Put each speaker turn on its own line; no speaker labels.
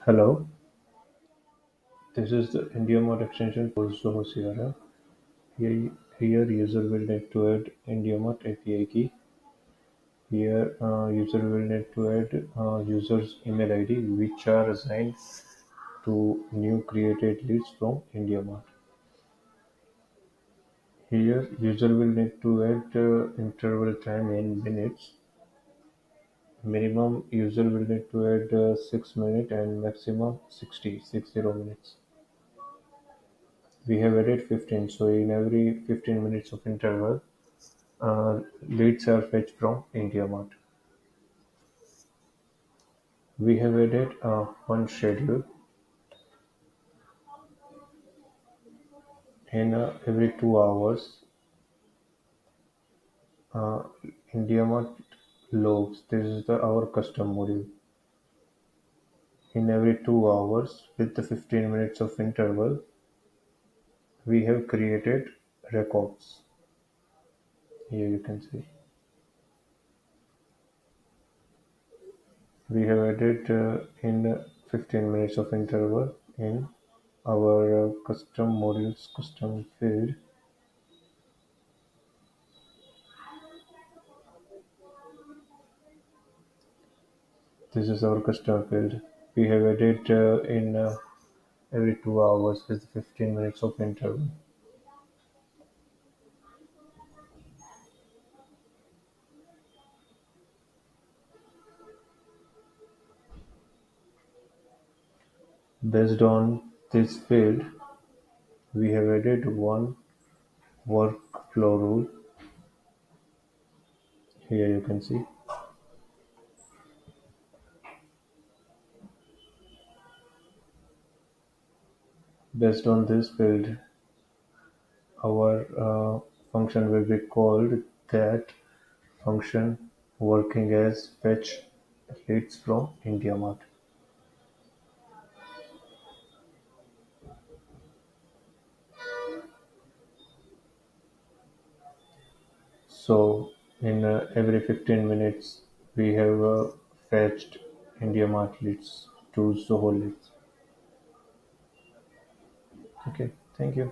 Hello, this is the IndiaMART extension for Zoho CRM. Here user will need to add IndiaMART API key. Here user will need to add user's email ID which are assigned to new created leads from IndiaMART. Here user will need to add interval time in minutes. Minimum user will need to add 6 minutes and maximum 60 minutes. We have added 15, so in every 15 minutes of interval, leads are fetched from IndiaMart. We have added one schedule in every 2 hours. Uh, IndiaMart logs. This is our custom module. In every 2 hours, with the 15 minutes of interval, we have created records. Here you can see. We have added in 15 minutes of interval in our custom modules custom field. This is our custom field. We have added in every 2 hours with 15 minutes of interval. Based on this field, we have added one workflow rule. Here you can see. Based on this field, our function will be called that function working as fetch leads from IndiaMart. So in every 15 minutes, we have fetched IndiaMart leads to Zoho leads. Okay, thank you.